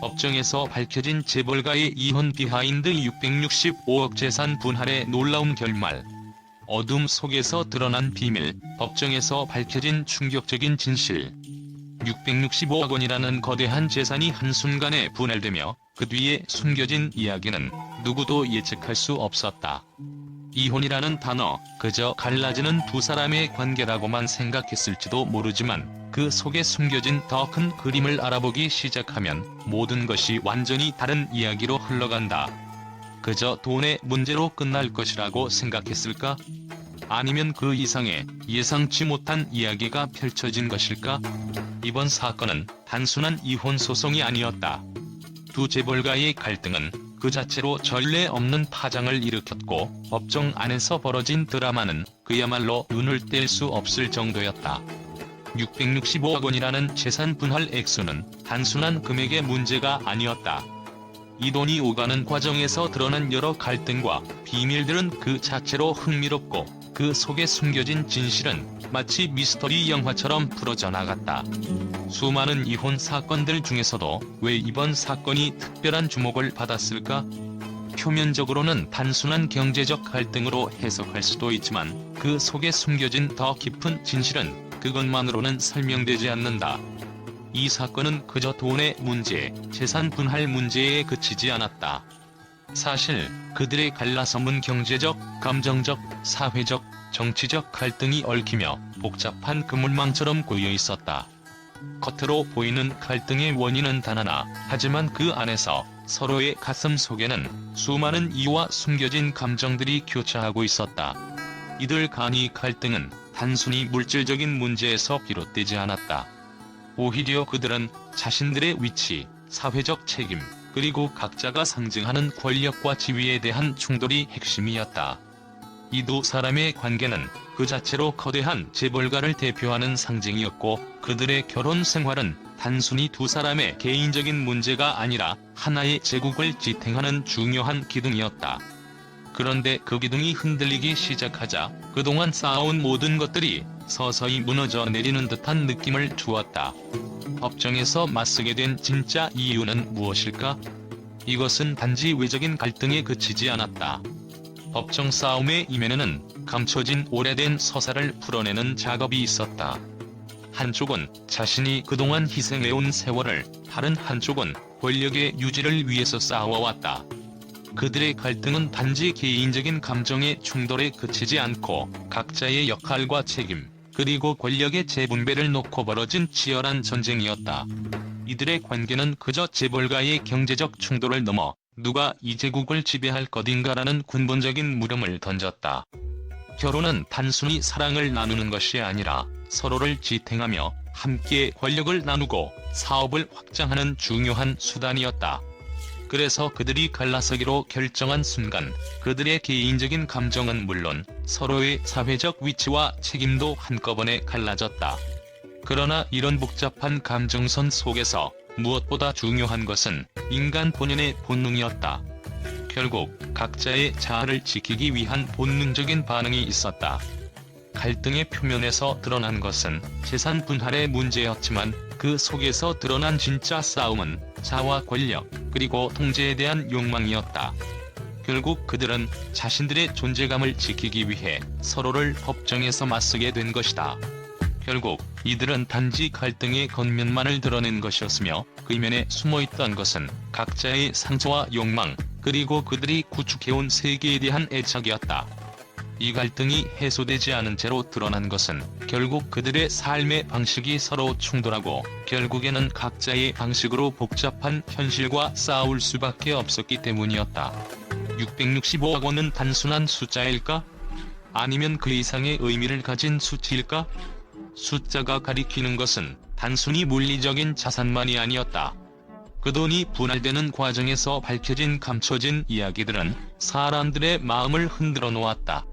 법정에서 밝혀진 재벌가의 이혼 비하인드 665억 재산 분할의 놀라운 결말. 어둠 속에서 드러난 비밀, 법정에서 밝혀진 충격적인 진실. 665억 원이라는 거대한 재산이 한순간에 분할되며 그 뒤에 숨겨진 이야기는 누구도 예측할 수 없었다. 이혼이라는 단어, 그저 갈라지는 두 사람의 관계라고만 생각했을지도 모르지만 그 속에 숨겨진 더 큰 그림을 알아보기 시작하면 모든 것이 완전히 다른 이야기로 흘러간다. 그저 돈의 문제로 끝날 것이라고 생각했을까? 아니면 그 이상의 예상치 못한 이야기가 펼쳐진 것일까? 이번 사건은 단순한 이혼 소송이 아니었다. 두 재벌가의 갈등은 그 자체로 전례 없는 파장을 일으켰고 법정 안에서 벌어진 드라마는 그야말로 눈을 뗄 수 없을 정도였다. 665억 원이라는 재산 분할 액수는 단순한 금액의 문제가 아니었다. 이 돈이 오가는 과정에서 드러난 여러 갈등과 비밀들은 그 자체로 흥미롭고 그 속에 숨겨진 진실은 마치 미스터리 영화처럼 풀어져 나갔다. 수많은 이혼 사건들 중에서도 왜 이번 사건이 특별한 주목을 받았을까? 표면적으로는 단순한 경제적 갈등으로 해석할 수도 있지만 그 속에 숨겨진 더 깊은 진실은 그것만으로는 설명되지 않는다. 이 사건은 그저 돈의 문제, 재산 분할 문제에 그치지 않았다. 사실 그들의 갈라서문 경제적, 감정적, 사회적, 정치적 갈등이 얽히며 복잡한 그물망처럼 고여 있었다. 겉으로 보이는 갈등의 원인은 단 하나, 하지만 그 안에서 서로의 가슴 속에는 수많은 이유와 숨겨진 감정들이 교차하고 있었다. 이들 간의 갈등은 단순히 물질적인 문제에서 비롯되지 않았다. 오히려 그들은 자신들의 위치, 사회적 책임, 그리고 각자가 상징하는 권력과 지위에 대한 충돌이 핵심이었다. 이 두 사람의 관계는 그 자체로 거대한 재벌가를 대표하는 상징이었고 그들의 결혼 생활은 단순히 두 사람의 개인적인 문제가 아니라 하나의 제국을 지탱하는 중요한 기둥이었다. 그런데 그 기둥이 흔들리기 시작하자 그동안 쌓아온 모든 것들이 서서히 무너져 내리는 듯한 느낌을 주었다. 법정에서 맞서게 된 진짜 이유는 무엇일까? 이것은 단지 외적인 갈등에 그치지 않았다. 법정 싸움의 이면에는 감춰진 오래된 서사를 풀어내는 작업이 있었다. 한쪽은 자신이 그동안 희생해온 세월을, 다른 한쪽은 권력의 유지를 위해서 싸워왔다. 그들의 갈등은 단지 개인적인 감정의 충돌에 그치지 않고 각자의 역할과 책임, 그리고 권력의 재분배를 놓고 벌어진 치열한 전쟁이었다. 이들의 관계는 그저 재벌가의 경제적 충돌을 넘어 누가 이 제국을 지배할 것인가라는 근본적인 물음을 던졌다. 결혼은 단순히 사랑을 나누는 것이 아니라 서로를 지탱하며 함께 권력을 나누고 사업을 확장하는 중요한 수단이었다. 그래서 그들이 갈라서기로 결정한 순간 그들의 개인적인 감정은 물론 서로의 사회적 위치와 책임도 한꺼번에 갈라졌다. 그러나 이런 복잡한 감정선 속에서 무엇보다 중요한 것은 인간 본연의 본능이었다. 결국 각자의 자아를 지키기 위한 본능적인 반응이 있었다. 갈등의 표면에서 드러난 것은 재산 분할의 문제였지만 그 속에서 드러난 진짜 싸움은 자와 권력, 그리고 통제에 대한 욕망이었다. 결국 그들은 자신들의 존재감을 지키기 위해 서로를 법정에서 맞서게 된 것이다. 결국 이들은 단지 갈등의 겉면만을 드러낸 것이었으며 그 이면에 숨어있던 것은 각자의 상처와 욕망, 그리고 그들이 구축해온 세계에 대한 애착이었다. 이 갈등이 해소되지 않은 채로 드러난 것은 결국 그들의 삶의 방식이 서로 충돌하고 결국에는 각자의 방식으로 복잡한 현실과 싸울 수밖에 없었기 때문이었다. 665억 원은 단순한 숫자일까? 아니면 그 이상의 의미를 가진 수치일까? 숫자가 가리키는 것은 단순히 물리적인 자산만이 아니었다. 그 돈이 분할되는 과정에서 밝혀진 감춰진 이야기들은 사람들의 마음을 흔들어 놓았다.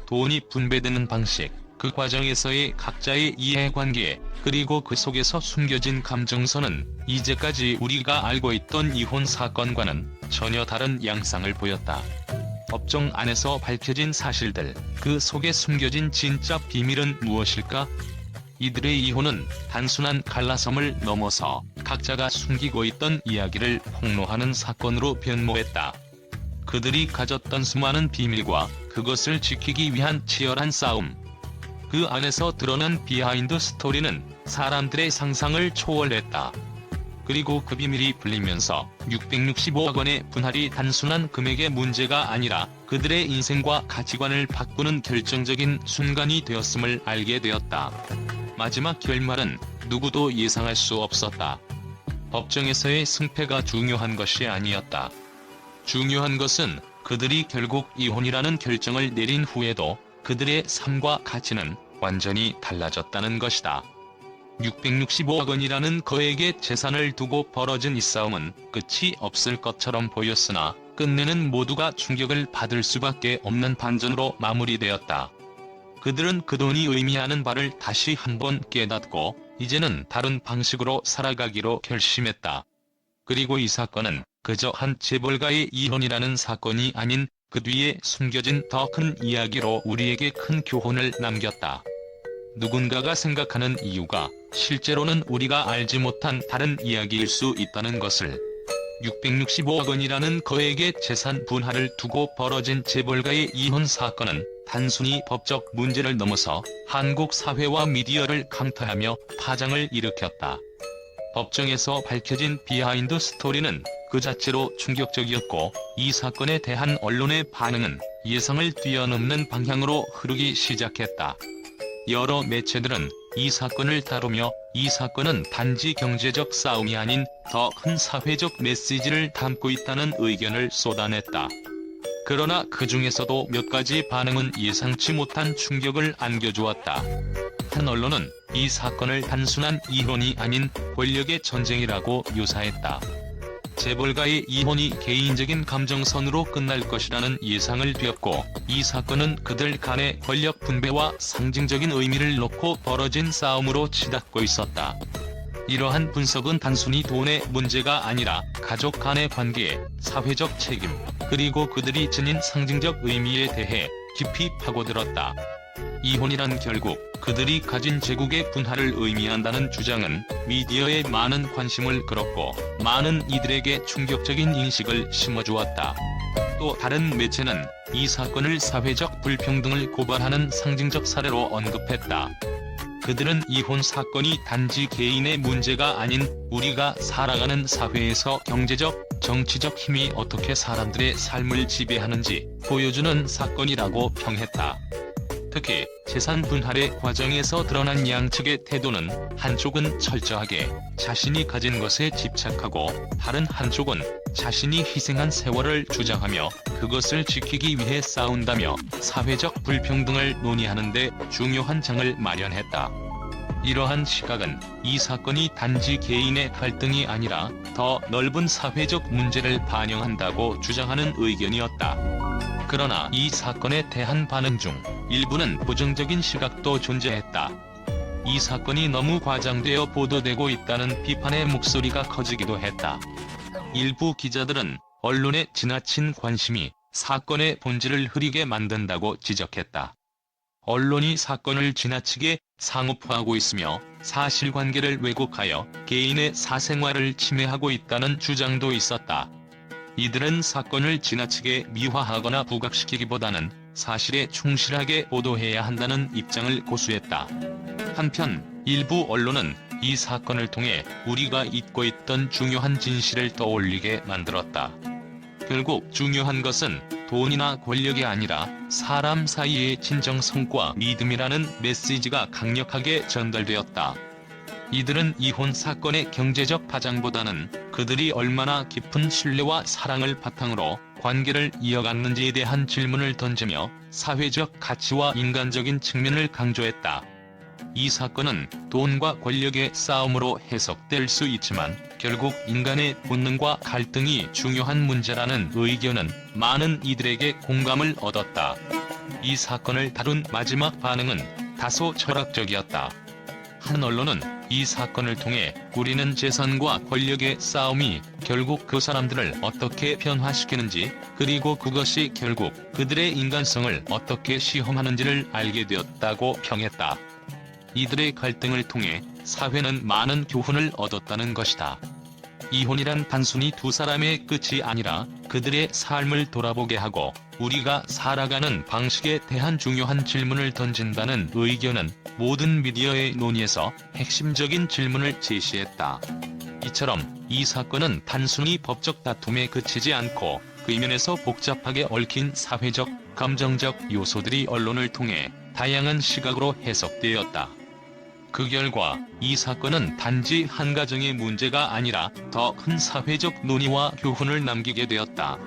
돈이 분배되는 방식, 그 과정에서의 각자의 이해관계, 그리고 그 속에서 숨겨진 감정선은 이제까지 우리가 알고 있던 이혼 사건과는 전혀 다른 양상을 보였다. 법정 안에서 밝혀진 사실들, 그 속에 숨겨진 진짜 비밀은 무엇일까? 이들의 이혼은 단순한 갈라섬을 넘어서 각자가 숨기고 있던 이야기를 폭로하는 사건으로 변모했다. 그들이 가졌던 수많은 비밀과 그것을 지키기 위한 치열한 싸움. 그 안에서 드러난 비하인드 스토리는 사람들의 상상을 초월했다. 그리고 그 비밀이 풀리면서 665억 원의 분할이 단순한 금액의 문제가 아니라 그들의 인생과 가치관을 바꾸는 결정적인 순간이 되었음을 알게 되었다. 마지막 결말은 누구도 예상할 수 없었다. 법정에서의 승패가 중요한 것이 아니었다. 중요한 것은 그들이 결국 이혼이라는 결정을 내린 후에도 그들의 삶과 가치는 완전히 달라졌다는 것이다. 665억 원이라는 거액의 재산을 두고 벌어진 이 싸움은 끝이 없을 것처럼 보였으나 끝내는 모두가 충격을 받을 수밖에 없는 반전으로 마무리되었다. 그들은 그 돈이 의미하는 바를 다시 한번 깨닫고 이제는 다른 방식으로 살아가기로 결심했다. 그리고 이 사건은 그저 한 재벌가의 이혼이라는 사건이 아닌 그 뒤에 숨겨진 더 큰 이야기로 우리에게 큰 교훈을 남겼다. 누군가가 생각하는 이유가 실제로는 우리가 알지 못한 다른 이야기일 수 있다는 것을. 665억 원이라는 거액의 재산 분할을 두고 벌어진 재벌가의 이혼 사건은 단순히 법적 문제를 넘어서 한국 사회와 미디어를 강타하며 파장을 일으켰다. 법정에서 밝혀진 비하인드 스토리는 그 자체로 충격적이었고 이 사건에 대한 언론의 반응은 예상을 뛰어넘는 방향으로 흐르기 시작했다. 여러 매체들은 이 사건을 다루며 이 사건은 단지 경제적 싸움이 아닌 더 큰 사회적 메시지를 담고 있다는 의견을 쏟아냈다. 그러나 그 중에서도 몇 가지 반응은 예상치 못한 충격을 안겨주었다. 한 언론은 이 사건을 단순한 이혼이 아닌 권력의 전쟁이라고 묘사했다. 재벌가의 이혼이 개인적인 감정선으로 끝날 것이라는 예상을 띄었고 이 사건은 그들 간의 권력 분배와 상징적인 의미를 놓고 벌어진 싸움으로 치닫고 있었다. 이러한 분석은 단순히 돈의 문제가 아니라 가족 간의 관계, 사회적 책임, 그리고 그들이 지닌 상징적 의미에 대해 깊이 파고들었다. 이혼이란 결국 그들이 가진 제국의 분할을 의미한다는 주장은 미디어에 많은 관심을 끌었고 많은 이들에게 충격적인 인식을 심어주었다. 또 다른 매체는 이 사건을 사회적 불평등을 고발하는 상징적 사례로 언급했다. 그들은 이혼 사건이 단지 개인의 문제가 아닌 우리가 살아가는 사회에서 경제적, 정치적 힘이 어떻게 사람들의 삶을 지배하는지 보여주는 사건이라고 평했다. 특히 재산 분할의 과정에서 드러난 양측의 태도는 한쪽은 철저하게 자신이 가진 것에 집착하고 다른 한쪽은 자신이 희생한 세월을 주장하며 그것을 지키기 위해 싸운다며 사회적 불평등을 논의하는 데 중요한 장을 마련했다. 이러한 시각은 이 사건이 단지 개인의 갈등이 아니라 더 넓은 사회적 문제를 반영한다고 주장하는 의견이었다. 그러나 이 사건에 대한 반응 중 일부는 부정적인 시각도 존재했다. 이 사건이 너무 과장되어 보도되고 있다는 비판의 목소리가 커지기도 했다. 일부 기자들은 언론의 지나친 관심이 사건의 본질을 흐리게 만든다고 지적했다. 언론이 사건을 지나치게 상업화하고 있으며 사실관계를 왜곡하여 개인의 사생활을 침해하고 있다는 주장도 있었다. 이들은 사건을 지나치게 미화하거나 부각시키기보다는 사실에 충실하게 보도해야 한다는 입장을 고수했다. 한편 일부 언론은 이 사건을 통해 우리가 잊고 있던 중요한 진실을 떠올리게 만들었다. 결국 중요한 것은 돈이나 권력이 아니라 사람 사이의 진정성과 믿음이라는 메시지가 강력하게 전달되었다. 이들은 이혼 사건의 경제적 파장보다는 그들이 얼마나 깊은 신뢰와 사랑을 바탕으로 관계를 이어갔는지에 대한 질문을 던지며 사회적 가치와 인간적인 측면을 강조했다. 이 사건은 돈과 권력의 싸움으로 해석될 수 있지만 결국 인간의 본능과 갈등이 중요한 문제라는 의견은 많은 이들에게 공감을 얻었다. 이 사건을 다룬 마지막 반응은 다소 철학적이었다. 한 언론은 이 사건을 통해 우리는 재산과 권력의 싸움이 결국 그 사람들을 어떻게 변화시키는지 그리고 그것이 결국 그들의 인간성을 어떻게 시험하는지를 알게 되었다고 평했다. 이들의 갈등을 통해 사회는 많은 교훈을 얻었다는 것이다. 이혼이란 단순히 두 사람의 끝이 아니라 그들의 삶을 돌아보게 하고 우리가 살아가는 방식에 대한 중요한 질문을 던진다는 의견은 모든 미디어의 논의에서 핵심적인 질문을 제시했다. 이처럼 이 사건은 단순히 법적 다툼에 그치지 않고 그 이면에서 복잡하게 얽힌 사회적, 감정적 요소들이 언론을 통해 다양한 시각으로 해석되었다. 그 결과 이 사건은 단지 한 가정의 문제가 아니라 더 큰 사회적 논의와 교훈을 남기게 되었다.